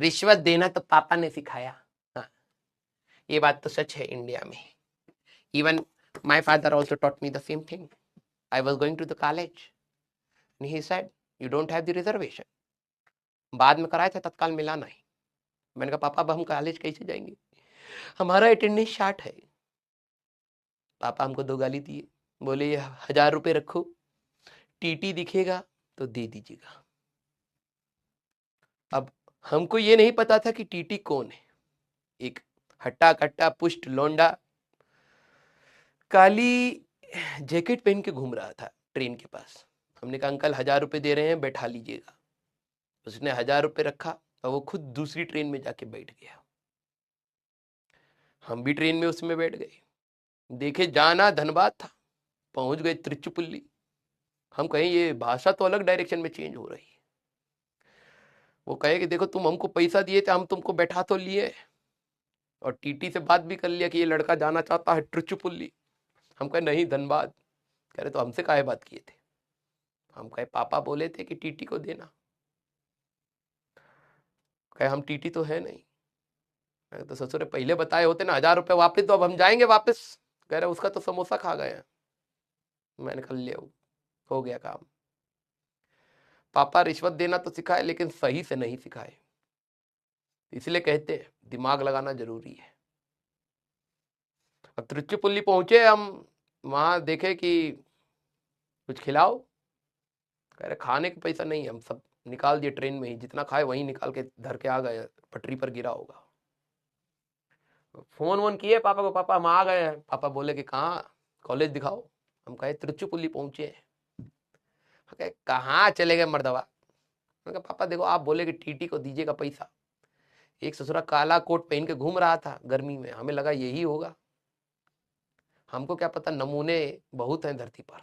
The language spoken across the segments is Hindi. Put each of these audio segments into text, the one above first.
रिश्वत देना तो पापा ने सिखाया। हाँ, ये बात तो सच है इंडिया में। Even my father also taught me the same thing. I was going to the college and he said you don't have the reservation. बाद में कराया था, तत्काल मिला नहीं। मैंने कहा पापा अब हम कॉलेज कैसे जाएंगे, हमारा अटेंडेंस शार्ट है। पापा हमको 2 गाली दिए, बोले ये 1000 रुपये रखो, टीटी दिखेगा तो दे दीजिएगा। अब हमको ये नहीं पता था कि टीटी कौन है। एक हट्टा कट्टा पुष्ट लौंडा काली जैकेट पहन के घूम रहा था ट्रेन के पास। हमने कहा अंकल 1000 रुपये दे रहे हैं, बैठा लीजिएगा। उसने 1000 रुपये रखा और वो खुद दूसरी ट्रेन में जाके बैठ गया। हम भी ट्रेन में उसमें बैठ गए। देखे जाना धनबाद था, पहुंच गए त्रिचुपुल्ली। हम कहें ये भाषा तो अलग डायरेक्शन में चेंज हो रही है। वो कहे कि देखो तुम हमको पैसा दिए थे, हम तुमको बैठा तो लिए और टीटी से बात भी कर लिया कि ये लड़का जाना चाहता है त्रिचुपुल्ली। हम कहे नहीं धनबाद। कह रहे तो हमसे काहे बात किए थे। हम कहे पापा बोले थे कि टीटी को देना। कहे हम टीटी तो है नहीं। मैं तो ससुर पहले बताए होते ना 1000 रुपये वापस, तो अब हम जाएंगे वापस। कह रहे उसका तो समोसा खा गए हैं। मैंने कहा ले हो गया काम। पापा रिश्वत देना तो सिखाए लेकिन सही से नहीं सिखाए। इसलिए कहते हैं दिमाग लगाना जरूरी है। अब त्रिचुपुल्ली पहुंचे हम, वहां देखे कि कुछ खिलाओ। कह रहे खाने का पैसा नहीं, हम सब निकाल दिए ट्रेन में ही, जितना खाए वहीं निकाल के धर के आ गए, पटरी पर गिरा होगा। फोन वोन किए पापा को, पापा हम आ गए हैं। पापा बोले कि कहाँ, कॉलेज दिखाओ। हम कहे त्रिचुपुल्ली पहुंचे हैं। कहे कहाँ चले गए मर्दवा। मैंने कहा पापा देखो आप बोले कि टीटी को दीजिएगा पैसा। एक ससुरा काला कोट पहन के घूम रहा था गर्मी में, हमें लगा यही होगा। हमको क्या पता नमूने बहुत हैं धरती पर।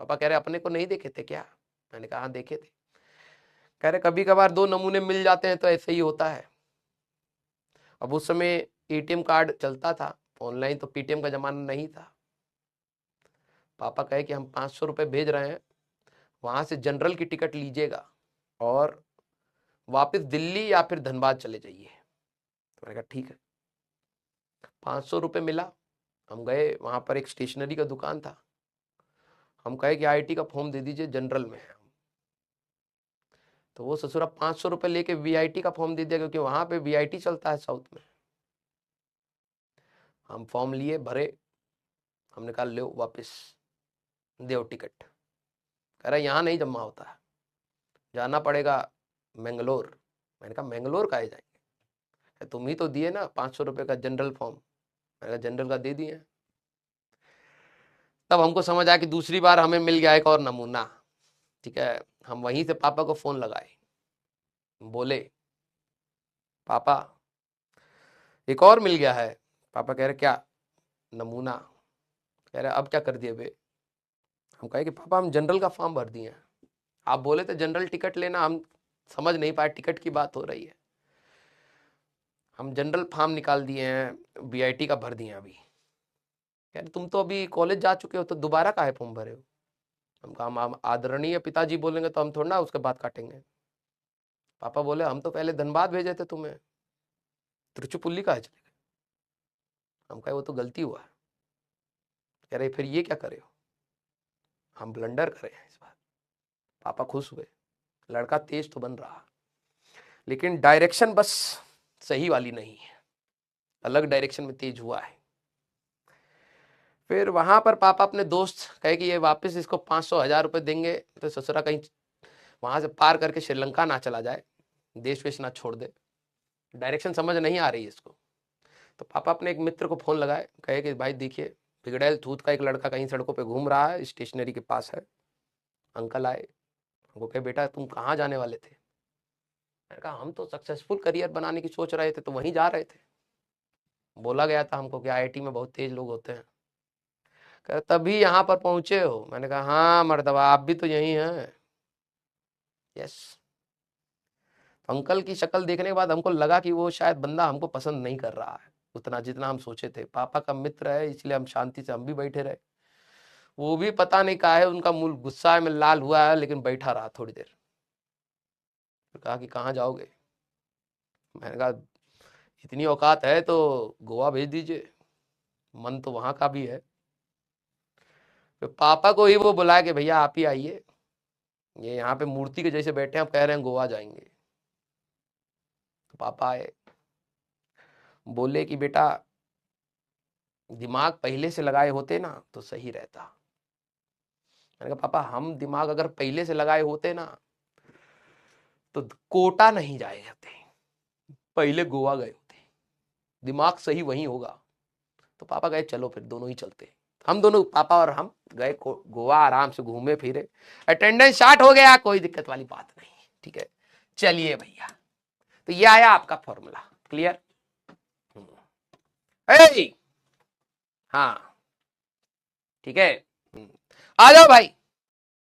पापा कह रहे अपने को नहीं देखे थे क्या। मैंने कहा हाँ देखे थे। कह रहे कभी कभार 2 नमूने मिल जाते हैं तो ऐसे ही होता है। अब उस समय एटीएम कार्ड चलता था, ऑनलाइन तो पेटीएम का जमाना नहीं था। पापा कहे कि हम 500 रुपये भेज रहे हैं, वहां से जनरल की टिकट लीजिएगा और वापस दिल्ली या फिर धनबाद चले जाइए। तो मैंने कहा ठीक है। 500 रुपये मिला। हम गए, वहां पर एक स्टेशनरी का दुकान था। हम कहे कि आईटी का फॉर्म दे दीजिए, जनरल में है। तो वो ससुरा 500 रुपये लेके वीआईटी का फॉर्म दे दिया, क्योंकि वहां पे वीआईटी चलता है साउथ में। हम फॉर्म लिए, भरे। हमने कहा लो वापस देव टिकट। कह रहा यहाँ नहीं जमा होता है, जाना पड़ेगा मैंगलोर। मैंने कहा मैंगलोर काहे जाएंगे, तुम ही तो दिए ना 500 रुपये का जनरल फॉर्म। मैंने कहा जनरल का दे दिए। तब हमको समझ आया कि दूसरी बार हमें मिल गया एक और नमूना। ठीक है, हम वहीं से पापा को फोन लगाए, बोले पापा एक और मिल गया है। पापा कह रहे क्या नमूना। कह रहे अब क्या कर दिए बे। हम कहे कि पापा हम जनरल का फॉर्म भर दिए हैं, आप बोले थे जनरल टिकट लेना, हम समझ नहीं पाए टिकट की बात हो रही है। हम जनरल फॉर्म निकाल दिए हैं, बीआईटी का भर दिए अभी। कह रहे तुम तो अभी कॉलेज जा चुके हो तो दोबारा काहे फॉर्म भरे हो। हम कहा हम आदरणीय पिताजी बोलेंगे तो हम थोड़ा ना उसके बाद काटेंगे। पापा बोले हम तो पहले धनबाद भेजे थे तुम्हें, त्रिचुपुल्ली कहा चले गए। हम कहे वो तो गलती हुआ है। कह रहे फिर ये क्या करे हो। हम ब्लंडर करे हैं इस बार। पापा खुश हुए, लड़का तेज तो बन रहा, लेकिन डायरेक्शन बस सही वाली नहीं है, अलग डायरेक्शन में तेज हुआ है। फिर वहां पर पापा अपने दोस्त कहे कि ये वापस इसको 500 1000 रुपये देंगे तो ससुरा कहीं वहां से पार करके श्रीलंका ना चला जाए, देश वेश ना छोड़ दे। डायरेक्शन समझ नहीं आ रही है इसको। तो पापा अपने एक मित्र को फोन लगाए, कहे कि भाई देखिए बिगड़ैल थूत का एक लड़का कहीं सड़कों पे घूम रहा है, स्टेशनरी के पास है। अंकल आए, वो कहे बेटा तुम कहाँ जाने वाले थे। मैंने कहा हम तो सक्सेसफुल करियर बनाने की सोच रहे थे, तो वहीं जा रहे थे। बोला गया था हमको कि आईआईटी में बहुत तेज लोग होते हैं। कह तभी यहाँ पर पहुंचे हो। मैंने कहा हाँ मर्दबा आप भी तो यही हैं। यस। अंकल की शक्ल देखने के बाद हमको लगा कि वो शायद बंदा हमको पसंद नहीं कर रहा है उतना जितना हम सोचे थे। पापा का मित्र है इसलिए हम शांति से हम भी बैठे रहे। वो भी पता नहीं कहा है, उनका मुंह गुस्सा में लाल हुआ है, लेकिन बैठा रहा थोड़ी देर। कहा कि कहाँ जाओगे। मैंने कहा इतनी औकात है तो गोवा भेज दीजिए, मन तो वहां का भी है। तो पापा को ही वो बुलाया कि भैया आप ही आइए, ये यहाँ पे मूर्ति के जैसे बैठे हैं, आप कह रहे हैं गोवा जाएंगे। तो पापा आए, बोले कि बेटा दिमाग पहले से लगाए होते ना तो सही रहता। मैंने कहा पापा हम दिमाग अगर पहले से लगाए होते ना तो कोटा नहीं जाए जाते, पहले गोवा गए होते, दिमाग सही वहीं होगा। तो पापा गए, चलो फिर दोनों ही चलते। हम दोनों, पापा और हम गए गोवा, आराम से घूमे फिरे, अटेंडेंस स्टार्ट हो गया, कोई दिक्कत वाली बात नहीं। ठीक है, चलिए भैया, तो ये आया आपका फॉर्मूला। क्लियर? हाँ ठीक है। आ जाओ भाई,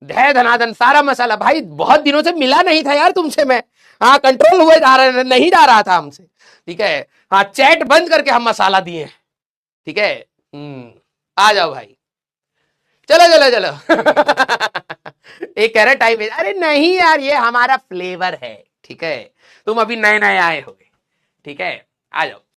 धय धनाधन सारा मसाला। भाई बहुत दिनों से मिला नहीं था यार तुमसे मैं, हाँ कंट्रोल हुए जा रहा, नहीं जा रहा था हमसे। ठीक है, हाँ चैट बंद करके हम मसाला दिए। ठीक है, आ जाओ भाई, चलो चलो चलो। एक कह रहे टाइम, अरे नहीं यार ये हमारा फ्लेवर है। ठीक है, तुम अभी नए नए आए हो। ठीक है, आ जाओ।